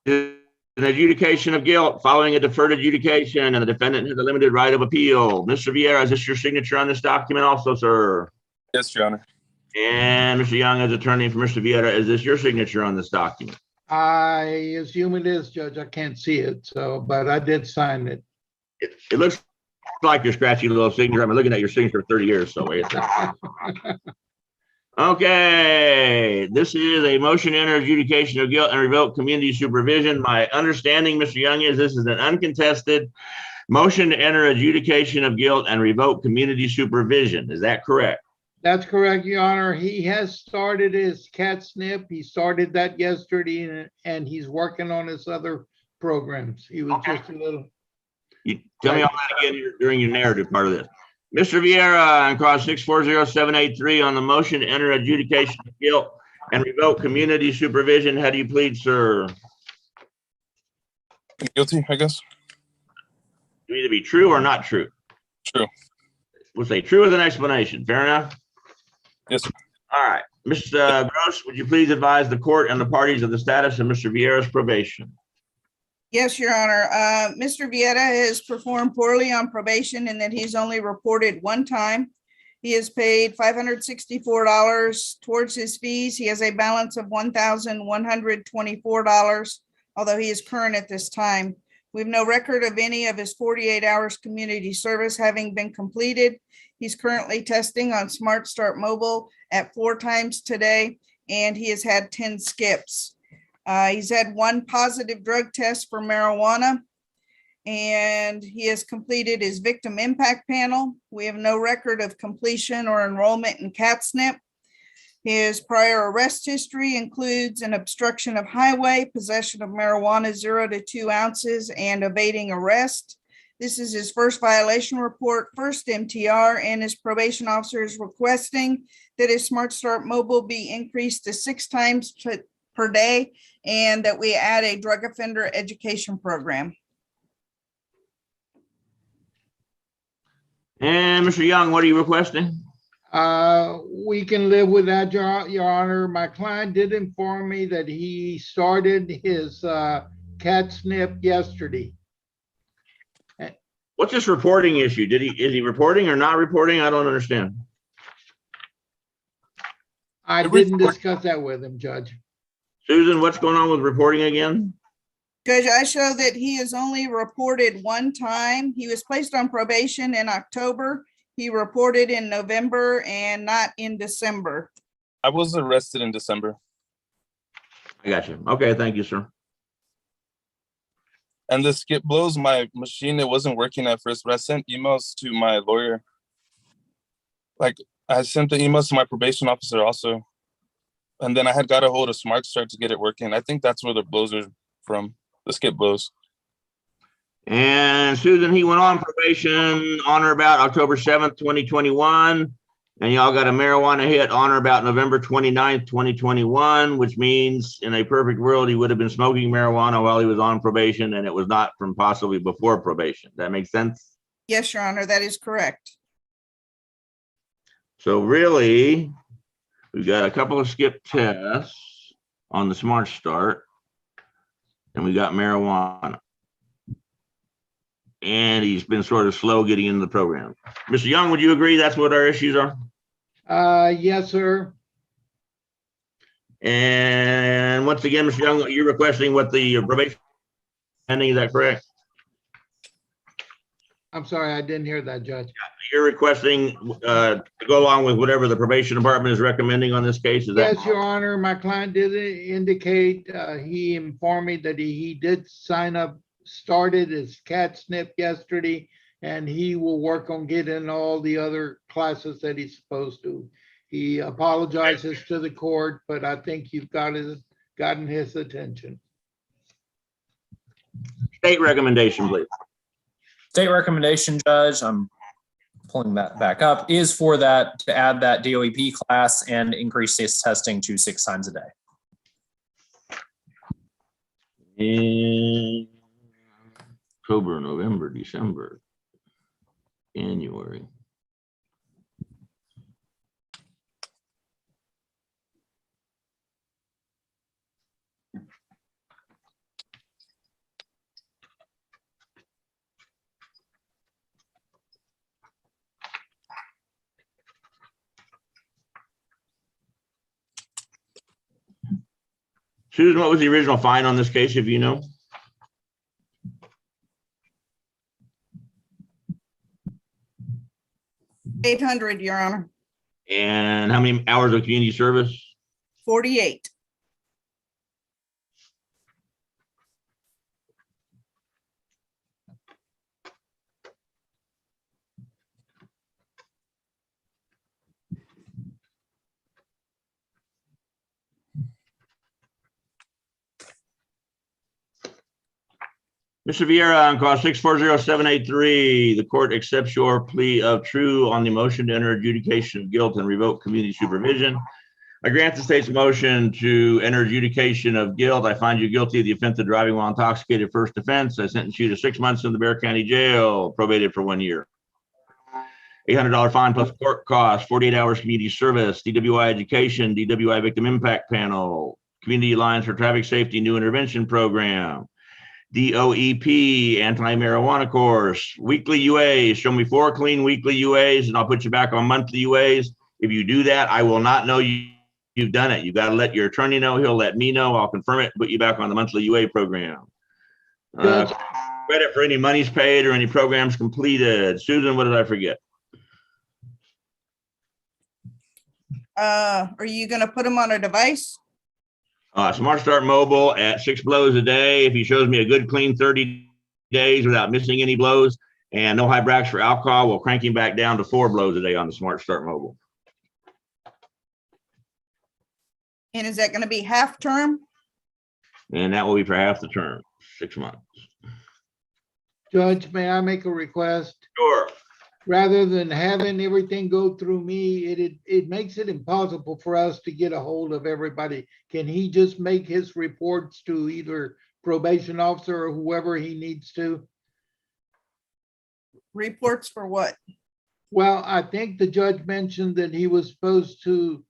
[SPEAKER 1] is an adjudication of guilt following a deferred adjudication, and the defendant has a limited right of appeal." Mr. Vieira, is this your signature on this document also, sir?
[SPEAKER 7] Yes, Your Honor.
[SPEAKER 1] And Mr. Young, as attorney for Mr. Vieira, is this your signature on this document?
[SPEAKER 6] I assume it is, Judge. I can't see it, so, but I did sign it.
[SPEAKER 1] It looks like your scratchy little signature. I've been looking at your signature for 30 years, so wait. Okay, this is a motion to enter adjudication of guilt and revoke community supervision. My understanding, Mr. Young, is this is an uncontested motion to enter adjudication of guilt and revoke community supervision. Is that correct?
[SPEAKER 6] That's correct, Your Honor. He has started his cat snip. He started that yesterday, and he's working on his other programs. He was just a little.
[SPEAKER 1] You tell me all that again during your narrative part of this. Mr. Vieira, on cause 640-783 on the motion to enter adjudication of guilt and revoke community supervision, how do you plead, sir?
[SPEAKER 7] Guilty, I guess.
[SPEAKER 1] To either be true or not true.
[SPEAKER 7] True.
[SPEAKER 1] We'll say true with an explanation. Fair enough?
[SPEAKER 7] Yes, sir.
[SPEAKER 1] All right. Mr. Gross, would you please advise the court and the parties of the status of Mr. Vieira's probation?
[SPEAKER 11] Yes, Your Honor. Mr. Vieta has performed poorly on probation in that he's only reported one time. He has paid $564 towards his fees. He has a balance of $1,124, although he is current at this time. We have no record of any of his 48 hours community service having been completed. He's currently testing on Smart Start Mobile at 4 times today, and he has had 10 skips. He's had 1 positive drug test for marijuana, and he has completed his victim impact panel. We have no record of completion or enrollment in CATSNP. His prior arrest history includes an obstruction of highway, possession of marijuana 0 to 2 ounces, and evading arrest. This is his first violation report, first MTR, and his probation officer is requesting that his Smart Start Mobile be increased to 6 times per day, and that we add a drug offender education program.
[SPEAKER 1] And Mr. Young, what are you requesting?
[SPEAKER 6] We can live with that, Your Honor. My client did inform me that he started his cat snip yesterday.
[SPEAKER 1] What's this reporting issue? Is he reporting or not reporting? I don't understand.
[SPEAKER 6] I didn't discuss that with him, Judge.
[SPEAKER 1] Susan, what's going on with reporting again?
[SPEAKER 11] Judge, I show that he has only reported 1 time. He was placed on probation in October. He reported in November and not in December.
[SPEAKER 7] I was arrested in December.
[SPEAKER 1] I got you. Okay, thank you, sir.
[SPEAKER 7] And the skip blows, my machine, it wasn't working at first, but I sent emails to my lawyer. Like, I sent the emails to my probation officer also. And then I had got a hold of Smart Start to get it working. I think that's where the blows are from, the skip blows.
[SPEAKER 1] And Susan, he went on probation on or about October 7th, 2021. And y'all got a marijuana hit on or about November 29th, 2021, which means in a perfect world, he would have been smoking marijuana while he was on probation, and it was not from possibly before probation. That makes sense?
[SPEAKER 11] Yes, Your Honor, that is correct.
[SPEAKER 1] So really, we've got a couple of skip tests on the Smart Start, and we got marijuana. And he's been sort of slow getting into the program. Mr. Young, would you agree that's what our issues are?
[SPEAKER 6] Yes, sir.
[SPEAKER 1] And once again, Mr. Young, you're requesting what the probation pending, is that correct?
[SPEAKER 6] I'm sorry, I didn't hear that, Judge.
[SPEAKER 1] You're requesting to go along with whatever the probation department is recommending on this case, is that?
[SPEAKER 6] Yes, Your Honor, my client did indicate, he informed me that he did sign up, started his cat snip yesterday, and he will work on getting all the other classes that he's supposed to. He apologizes to the court, but I think you've gotten his attention.
[SPEAKER 1] State recommendation, please.
[SPEAKER 9] State recommendation, Judge, I'm pulling that back up, is for that to add that DOEP class and increase this testing to 6 times a day.
[SPEAKER 1] In October, November, December, January. Susan, what was the original fine on this case, if you know?
[SPEAKER 11] $800, Your Honor.
[SPEAKER 1] And how many hours of community service?
[SPEAKER 11] 48.
[SPEAKER 1] Mr. Vieira, on call 640-783, the court accepts your plea of true on the motion to enter adjudication of guilt and revoke community supervision. I grant the state's motion to enter adjudication of guilt. I find you guilty of the offense of driving while intoxicated, first offense. I sentence you to 6 months in the Bexar County Jail, probated for 1 year. $800 fine plus court costs, 48 hours community service, DWI education, DWI victim impact panel, Community Alliance for Traffic Safety new intervention program, DOEP anti-marijuana course, weekly UAs. Show me 4 clean weekly UAs and I'll put you back on monthly UAs. If you do that, I will not know you've done it. You got to let your attorney know. He'll let me know. I'll confirm it, put you back on the monthly UA program. Credit for any monies paid or any programs completed. Susan, what did I forget?
[SPEAKER 11] Are you gonna put him on a device?
[SPEAKER 1] Smart Start Mobile at 6 blows a day. If he shows me a good clean 30 days without missing any blows and no high brax for alcohol, we'll crank him back down to 4 blows a day on the Smart Start Mobile.
[SPEAKER 11] And is that gonna be half term?
[SPEAKER 1] And that will be for half the term, 6 months.
[SPEAKER 6] Judge, may I make a request?
[SPEAKER 1] Sure.
[SPEAKER 6] Rather than having everything go through me, it makes it impossible for us to get a hold of everybody. Can he just make his reports to either probation officer or whoever he needs to?
[SPEAKER 11] Reports for what?
[SPEAKER 6] Well, I think the judge mentioned that he was supposed to,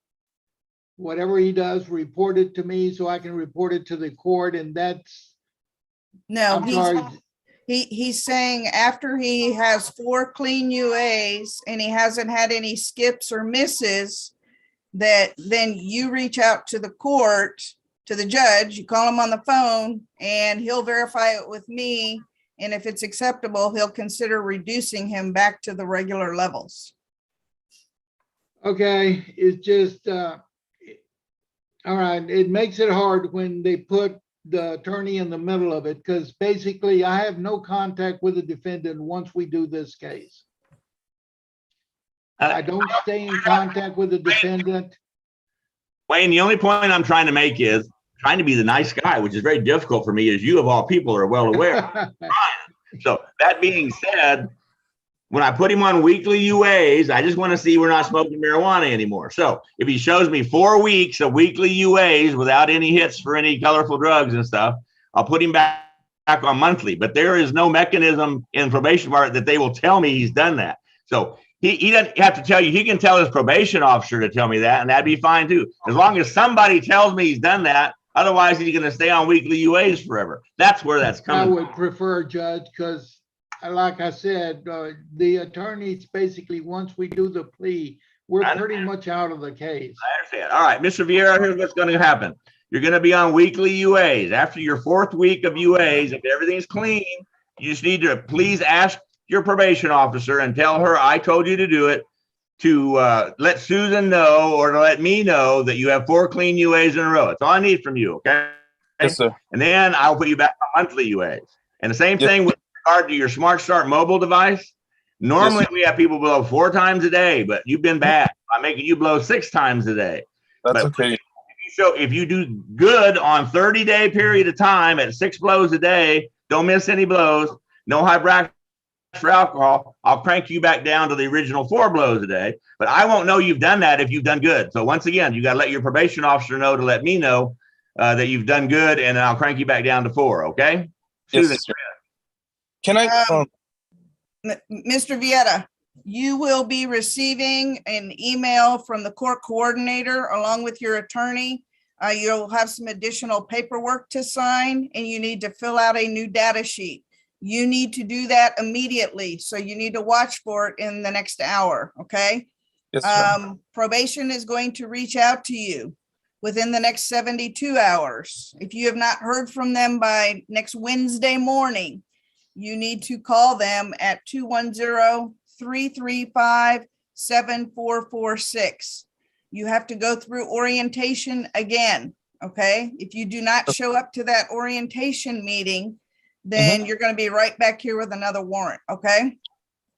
[SPEAKER 6] whatever he does, report it to me so I can report it to the court, and that's,
[SPEAKER 11] No,
[SPEAKER 6] I'm sorry.
[SPEAKER 11] he's saying after he has 4 clean UAs and he hasn't had any skips or misses, that then you reach out to the court, to the judge, you call him on the phone and he'll verify it with me. And if it's acceptable, he'll consider reducing him back to the regular levels.
[SPEAKER 6] Okay, it's just, all right, it makes it hard when they put the attorney in the middle of it, because basically I have no contact with the defendant once we do this case. I don't stay in contact with the defendant.
[SPEAKER 1] Wayne, the only point I'm trying to make is trying to be the nice guy, which is very difficult for me, as you of all people are well aware. So that being said, when I put him on weekly UAs, I just want to see we're not smoking marijuana anymore. So if he shows me 4 weeks of weekly UAs without any hits for any colorful drugs and stuff, I'll put him back on monthly. But there is no mechanism in probation department that they will tell me he's done that. So he doesn't have to tell you. He can tell his probation officer to tell me that, and that'd be fine too. As long as somebody tells me he's done that, otherwise he's going to stay on weekly UAs forever. That's where that's
[SPEAKER 6] I
[SPEAKER 1] coming
[SPEAKER 6] would prefer, Judge, because like I said, the attorneys basically, once we do the plea, we're pretty much out of the case.
[SPEAKER 1] I understand. All right, Mr. Vieira, here's what's going to happen. You're going to be on weekly UAs. After your 4th week of UAs, if everything's clean, you just need to please ask your probation officer and tell her I told you to do it, to let Susan know or to let me know that you have 4 clean UAs in a row. That's all I need from you, okay?
[SPEAKER 7] Yes, sir.
[SPEAKER 1] And then I'll put you back on monthly UAs. And the same thing with regard to your Smart Start mobile device. Normally we have people blow 4 times a day, but you've been bad. I'm making you blow 6 times a day.
[SPEAKER 7] That's
[SPEAKER 1] But
[SPEAKER 7] okay.
[SPEAKER 1] if you do good on 30-day period of time at 6 blows a day, don't miss any blows, no high bracket for alcohol, I'll crank you back down to the original 4 blows a day. But I won't know you've done that if you've done good. So once again, you got to let your probation officer know to let me know that you've done good, and I'll crank you back down to 4. Okay?
[SPEAKER 7] Yes,
[SPEAKER 1] Susan,
[SPEAKER 7] sir. Can I?
[SPEAKER 11] Mr. Vieta, you will be receiving an email from the court coordinator along with your attorney. You'll have some additional paperwork to sign, and you need to fill out a new data sheet. You need to do that immediately. So you need to watch for it in the next hour, okay?
[SPEAKER 7] Yes, sir.
[SPEAKER 11] Probation is going to reach out to you within the next 72 hours. If you have not heard from them by next Wednesday morning, you need to call them at 210-335-7446. You have to go through orientation again, okay? If you do not show up to that orientation meeting, then you're going to be right back here with another warrant, okay?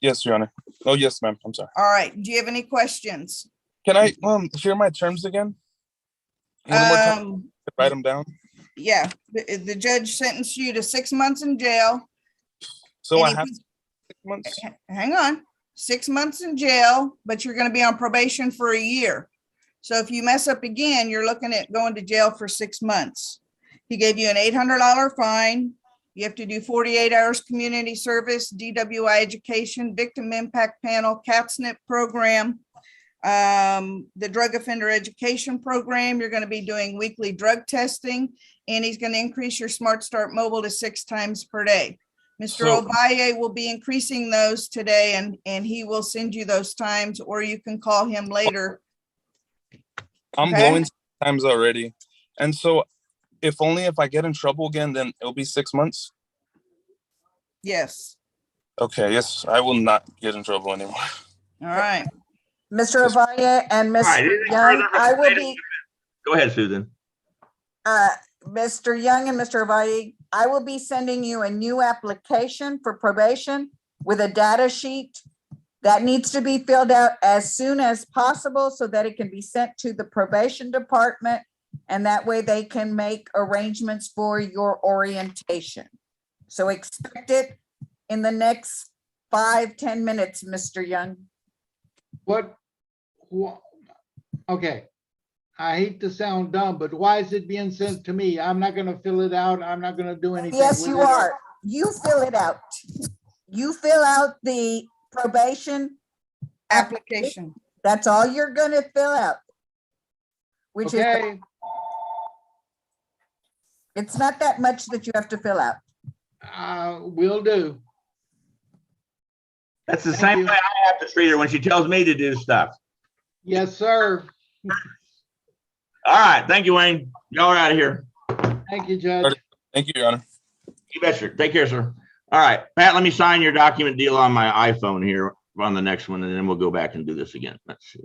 [SPEAKER 7] Yes, Your Honor. Oh, yes, ma'am. I'm sorry.
[SPEAKER 11] All right. Do you have any questions?
[SPEAKER 7] Can I hear my terms again? One more time. Write them down.
[SPEAKER 11] Yeah, the judge sentenced you to 6 months in jail.
[SPEAKER 7] So I
[SPEAKER 11] And
[SPEAKER 7] have
[SPEAKER 11] if
[SPEAKER 7] 6 months.
[SPEAKER 11] hang on, 6 months in jail, but you're going to be on probation for a year. So if you mess up again, you're looking at going to jail for 6 months. He gave you an $800 fine. You have to do 48 hours community service, DWI education, victim impact panel, CATSNP program, the drug offender education program. You're going to be doing weekly drug testing, and he's going to increase your Smart Start mobile to 6 times per day. Mr. Ovalle will be increasing those today, and he will send you those times, or you can call him later.
[SPEAKER 7] I'm
[SPEAKER 11] Okay.
[SPEAKER 7] blowing times already. And so if I get in trouble again, then it'll be 6 months.
[SPEAKER 11] Yes.
[SPEAKER 7] Okay. Yes. I will not get in trouble anymore.
[SPEAKER 11] All right.
[SPEAKER 4] Mr. Ovalle and
[SPEAKER 1] All right,
[SPEAKER 4] Mr.
[SPEAKER 1] anything
[SPEAKER 4] Young,
[SPEAKER 1] further?
[SPEAKER 4] I will be,
[SPEAKER 1] Go ahead, Susan.
[SPEAKER 4] Mr. Young and Mr. Ovalle, I will be sending you a new application for probation with a data sheet that needs to be filled out as soon as possible so that it can be sent to the probation department, and that way they can make arrangements for your orientation. So expect it in the next 5-10 minutes, Mr. Young.
[SPEAKER 6] What, okay. I hate to sound dumb, but why is it being sent to me? I'm not gonna fill it out. I'm not gonna do anything.
[SPEAKER 4] Yes,
[SPEAKER 6] with
[SPEAKER 4] you
[SPEAKER 6] it.
[SPEAKER 4] are. You fill it out. You fill out the probation
[SPEAKER 11] Application.
[SPEAKER 4] That's all you're gonna fill out. Which is,
[SPEAKER 6] Okay,
[SPEAKER 4] it's not that much that you have to fill out.
[SPEAKER 6] will do.
[SPEAKER 1] That's the
[SPEAKER 6] Thank
[SPEAKER 1] same
[SPEAKER 6] you.
[SPEAKER 1] way I have to treat her when she tells me to do stuff.
[SPEAKER 6] Yes, sir.
[SPEAKER 1] All right. Thank you, Wayne. Y'all are out of here.
[SPEAKER 6] Thank you, Judge.
[SPEAKER 7] Thank you, Your Honor.
[SPEAKER 1] You betcha. Take care, sir. All right, Pat, let me sign your document deal on my iPhone here on the next one, and then we'll go back and do this again. Let's see.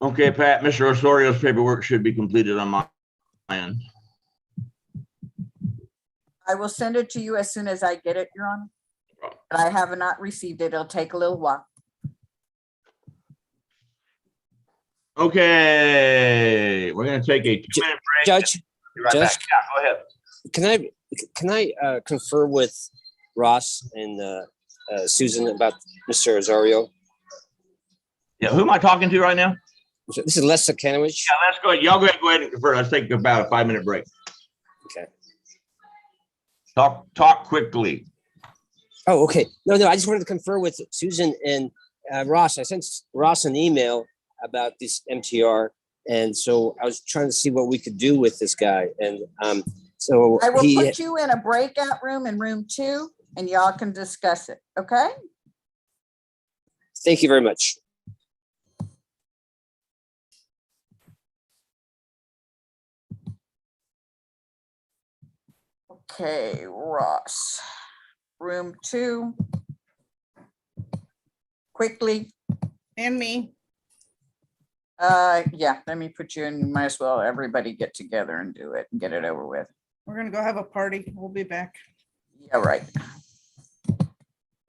[SPEAKER 1] Okay, Pat, Mr. Osorio's paperwork should be completed on my end.
[SPEAKER 4] I will send it to you as soon as I get it, Your Honor. But I have not received it. It'll take a little while.
[SPEAKER 1] Okay, we're gonna take a 2-minute break.
[SPEAKER 3] Judge,
[SPEAKER 1] Be right
[SPEAKER 3] Judge,
[SPEAKER 1] back. Yeah, go ahead.
[SPEAKER 3] can I confer with Ross and Susan about Mr. Osorio?
[SPEAKER 1] Yeah, who am I talking to right now?
[SPEAKER 3] This is Lester Kenowich.
[SPEAKER 1] Yeah, let's go ahead. Y'all go ahead and confer. Let's take about a 5-minute break.
[SPEAKER 3] Okay.
[SPEAKER 1] Talk quickly.
[SPEAKER 3] Oh, okay. No, I just wanted to confer with Susan and Ross. I sent Ross an email about this MTR, and so I was trying to see what we could do with this guy. And so
[SPEAKER 4] I will put you in a breakout room in room 2 and y'all can discuss it. Okay?
[SPEAKER 3] Thank you very much.
[SPEAKER 4] Okay, Ross. Room 2. Quickly.
[SPEAKER 11] And me.
[SPEAKER 4] Yeah, let me put you in. You might as well everybody get together and do it and get it over with.
[SPEAKER 11] We're gonna go have a party. We'll be back.
[SPEAKER 4] Yeah, right.